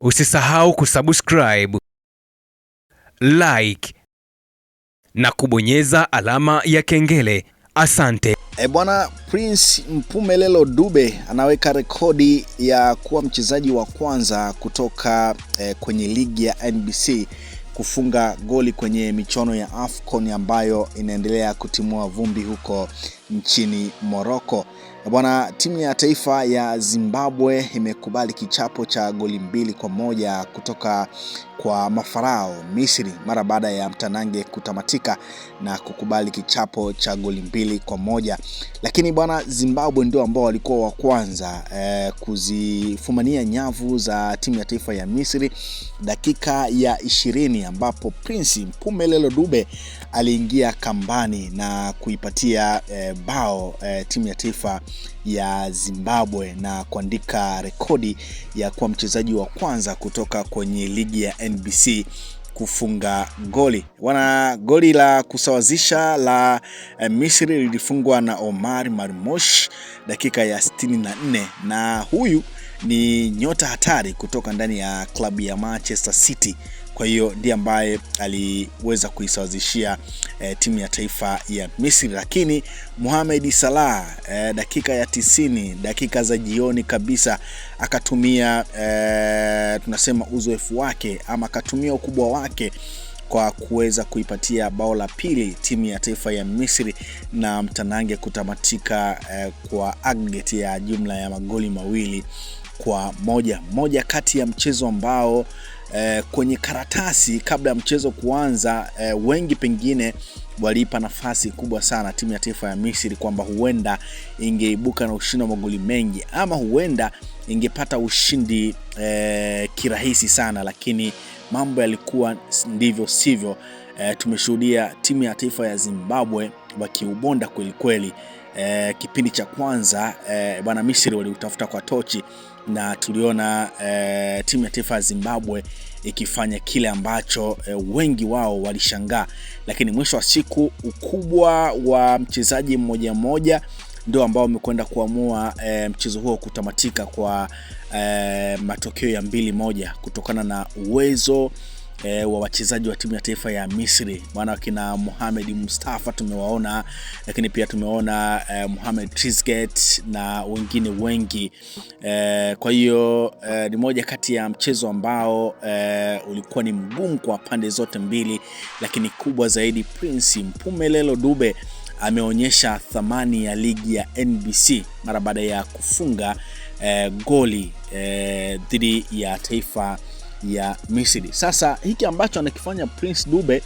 Usisahau kusubscribe, like na kubonyeza alama ya kengele. Asante. Bwana Prince Mpumelelo Dube anaweka rekodi ya kuwa mchezaji wa kwanza kutoka kwenye ligi ya NBC kufunga goli kwenye michuano ya AFCON ambayo inaendelea kutimua vumbi huko nchini Morocco. Bwana, timu ya taifa ya Zimbabwe imekubali kichapo cha goli 2-1 kutoka kwa mafarao Misri mara baada ya mtanange kutamatika na kukubali kichapo cha goli 2-1. Lakini bwana, Zimbabwe ndio ambao walikuwa wa kwanza kuzifumania nyavu za timu ya taifa ya Misri dakika ya 20, ambapo Prince Mpumelelo Dube aliingia kambani na kuipatia bao timu ya taifa ya Zimbabwe na kuandika rekodi ya kuwa mchezaji wa kwanza kutoka kwenye ligi ya NBC kufunga goli. Goli la kusawazisha la Misri lilifungwa na Omar Marmoush dakika ya 64, na huyu ni nyota hatari kutoka ndani ya klabu ya Manchester City. Kwa hiyo ndiye ambaye aliweza kuisawazishia timu ya taifa ya Misri. Lakini Mohamed Salah dakika ya 90, dakika za jioni kabisa, akatumia tunasema uzoefu wake ama akatumia ukubwa wake kwa kuweza kuipatia bao la pili timu ya taifa ya Misri na mtanange kutamatika kwa aggregate ya jumla ya magoli 2-1. Moja kati ya mchezo ambao kwenye karatasi kabla ya mchezo kuanza wengi pengine waliipa nafasi kubwa sana timu ya taifa ya Misri kwamba huenda ingeibuka na ushindi wa magoli mengi ama huenda ingepata ushindi kirahisi sana, lakini mambo yalikuwa ndivyo sivyo. Tumeshuhudia timu ya taifa ya Zimbabwe wakiubonda kweli kweli. Kipindi cha kwanza bwana, Misri waliutafuta kwa tochi na tuliona timu ya taifa ya Zimbabwe ikifanya kile ambacho wengi wao walishangaa, lakini mwisho wa siku ukubwa wa mchezaji mmoja mmoja ndio ambao umekwenda kuamua mchezo huo kutamatika kwa matokeo ya 2-1 kutokana na uwezo wa wachezaji wa timu ya taifa ya Misri. Maana kina Mohamed Mustafa tumewaona, lakini pia tumeona Mohamed Trezeguet na wengine wengi. Kwa hiyo ni moja kati ya mchezo ambao ulikuwa ni mgumu kwa pande zote mbili, lakini kubwa zaidi Prince Mpumelelo Dube ameonyesha thamani ya ligi ya NBC mara baada ya kufunga goli dhidi ya taifa ya Misri. Sasa hiki ambacho anakifanya Prince Dube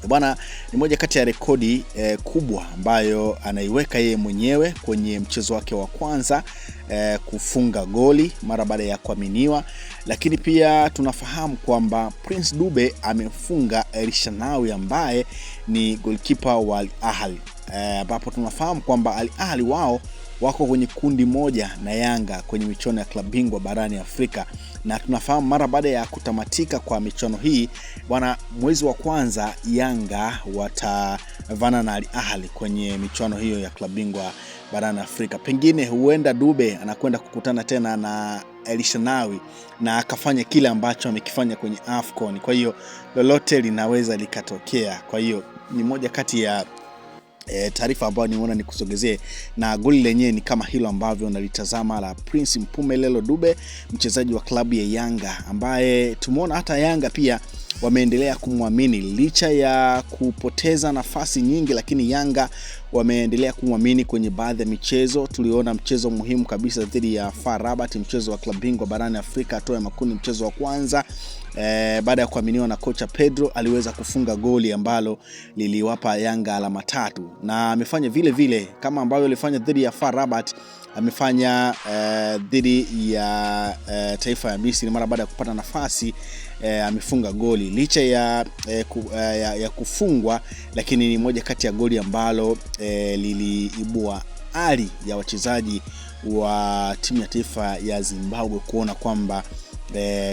bwana ni moja kati ya rekodi kubwa ambayo anaiweka yeye mwenyewe kwenye mchezo wake wa kwanza kufunga goli mara baada ya kuaminiwa. Lakini pia tunafahamu kwamba Prince Dube amefunga El Shanawi ambaye ni goalkeeper wa Al Ahly, ambapo tunafahamu kwamba Al Ahly wao wako kwenye kundi moja na Yanga kwenye michuano ya klabu bingwa barani Afrika, na tunafahamu mara baada ya kutamatika kwa michuano hii bwana, mwezi wa kwanza Yanga watavana na Al Ahly kwenye michuano hiyo ya klabu bingwa barani Afrika. Pengine huenda Dube anakwenda kukutana tena na El Shanawi na akafanya kile ambacho amekifanya kwenye AFCON. Kwa hiyo lolote linaweza likatokea. Kwa hiyo ni moja kati ya taarifa ambayo nimeona nikusogezee, na goli lenyewe ni kama hilo ambavyo nalitazama la Prince Mpumelelo Dube, mchezaji wa klabu ya Yanga, ambaye tumeona hata Yanga pia wameendelea kumwamini licha ya kupoteza nafasi nyingi, lakini Yanga wameendelea kumwamini kwenye baadhi ya michezo. Tuliona mchezo muhimu kabisa dhidi ya FAR Rabat, mchezo wa klabu bingwa barani Afrika hatua ya makundi, mchezo wa kwanza. Baada ya kuaminiwa na kocha Pedro aliweza kufunga goli ambalo liliwapa Yanga alama 3, na amefanya vile vile kama ambavyo alifanya dhidi ya FAR Rabat, amefanya dhidi ya taifa ya Misri mara baada ya kupata nafasi amefunga goli licha ya kufungwa, lakini ni moja kati ya goli ambalo liliibua ari ya wachezaji wa timu ya taifa ya Zimbabwe kuona kwamba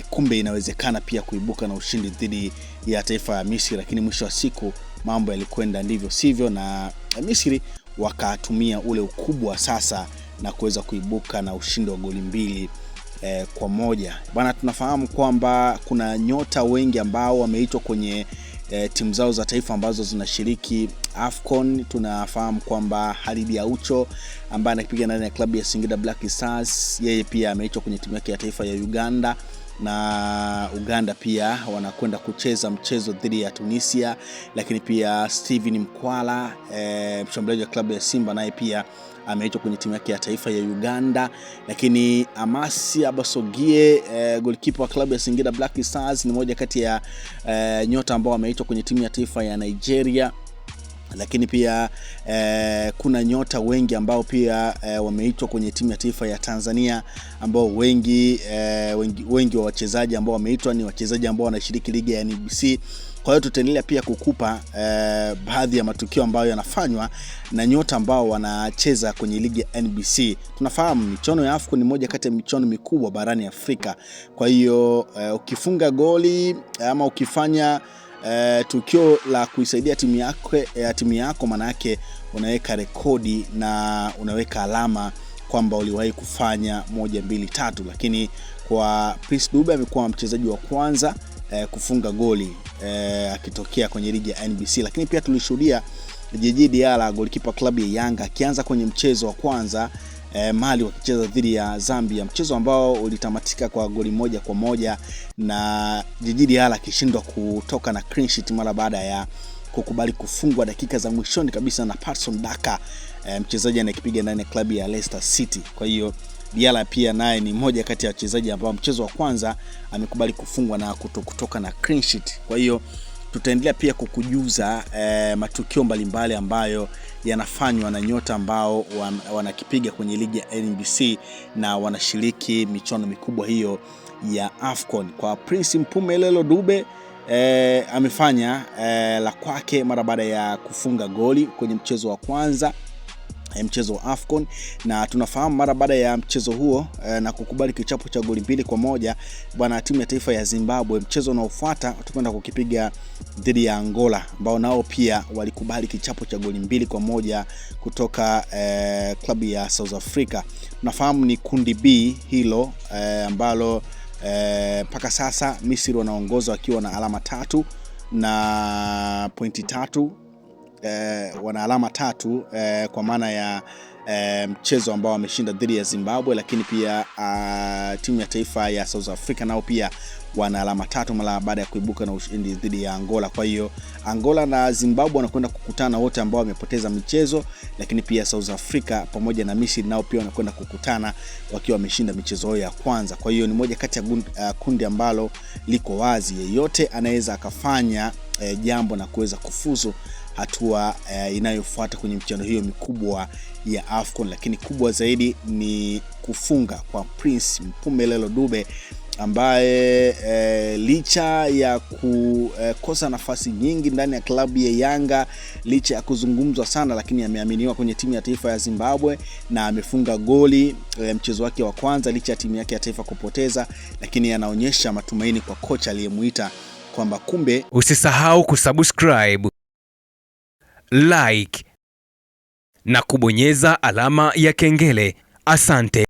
kumbe inawezekana pia kuibuka na ushindi dhidi ya taifa ya Misri. Lakini mwisho wa siku mambo yalikwenda ndivyo sivyo, na Misri wakatumia ule ukubwa sasa na kuweza kuibuka na ushindi wa goli 2 kwa moja. Bwana, tunafahamu kwamba kuna nyota wengi ambao wameitwa kwenye timu zao za taifa ambazo zinashiriki AFCON. Tunafahamu kwamba Khalid Aucho ambaye anakipiga ndani ya klabu ya Singida Black Stars, yeye pia ameitwa kwenye timu yake ya taifa ya Uganda, na Uganda pia wanakwenda kucheza mchezo dhidi ya Tunisia. Lakini pia Steven Mkwala, mshambuliaji wa klabu ya Simba, naye pia ameitwa kwenye timu yake ya taifa ya Uganda. Lakini Amasi Abasogie, goalkeeper wa klabu ya Singida Black Stars, ni moja kati ya nyota ambao ameitwa kwenye timu ya taifa ya Nigeria. Lakini pia kuna nyota wengi ambao pia wameitwa kwenye timu ya taifa ya Tanzania, ambao wengi wa wachezaji ambao wameitwa ni wachezaji ambao wanashiriki ligi ya NBC. Kwa hiyo tutaendelea pia kukupa baadhi ya matukio ambayo yanafanywa na nyota ambao wanacheza kwenye ligi ya NBC. Tunafahamu michuano ya AFCON ni moja kati ya michuano mikubwa barani Afrika. Kwa hiyo ukifunga goli ama ukifanya tukio la kuisaidia timu yako, maana yake unaweka rekodi na unaweka alama kwamba uliwahi kufanya 1 2 3. Lakini kwa Prince Dube amekuwa mchezaji wa kwanza kufunga goli akitokea kwenye ligi ya NBC. Lakini pia tulishuhudia Djigui Diarra, goalkeeper klabu ya Yanga, akianza kwenye mchezo wa kwanza Mali wakicheza dhidi ya Zambia, mchezo ambao ulitamatika kwa goli 1-1, na Djigui Diarra akishindwa kutoka na clean sheet mara baada ya kukubali kufungwa dakika za mwishoni kabisa na Patson Daka, mchezaji anayekipiga ndani ya klabu ya Leicester City. Kwa hiyo Diarra pia naye ni mmoja kati ya wachezaji ambao mchezo wa kwanza amekubali kufungwa na kutoka na clean sheet. Kwa hiyo tutaendelea pia kukujuza matukio mbalimbali ambayo yanafanywa na nyota ambao wanakipiga kwenye ligi ya NBC na wanashiriki michuano mikubwa hiyo ya AFCON. Kwa Prince Mpumelelo Dube, amefanya la kwake mara baada ya kufunga goli kwenye mchezo wa kwanza, mchezo wa AFCON, na tunafahamu mara baada ya mchezo huo na kukubali kichapo cha goli 2-1, bwana, timu ya taifa ya Zimbabwe mchezo unaofuata tutakwenda kukipiga dhidi ya Angola, ambao nao pia walikubali kichapo cha goli 2-1 kutoka klabu ya South Africa. Tunafahamu ni kundi B hilo, ambalo mpaka sasa Misri wanaongoza wakiwa na alama 3 na pointi 3. Wana alama 3 kwa maana ya mchezo ambao wameshinda dhidi ya Zimbabwe. Lakini pia timu ya taifa ya South Africa nao pia wana alama 3 mara baada ya kuibuka na ushindi dhidi ya Angola. Kwa hiyo Angola na Zimbabwe wanakwenda kukutana wote ambao wamepoteza michezo, lakini pia South Africa pamoja na Misri nao pia wanakwenda kukutana wakiwa wameshinda michezo yao ya kwanza. Kwa hiyo ni moja kati ya kundi ambalo liko wazi, yeyote anaweza akafanya jambo na kuweza kufuzu hatua inayofuata kwenye michuano hiyo mikubwa ya AFCON. Lakini kubwa zaidi ni kufunga kwa Prince Mpumelelo Dube, ambaye licha ya kukosa nafasi nyingi ndani ya klabu ya Yanga, licha ya kuzungumzwa sana, lakini ameaminiwa kwenye timu ya taifa ya Zimbabwe na amefunga goli mchezo wake wa kwanza licha ya timu yake ya taifa kupoteza. Lakini anaonyesha matumaini kwa kocha aliyemuita kwamba kumbe. Usisahau kusubscribe, like na kubonyeza alama ya kengele. Asante.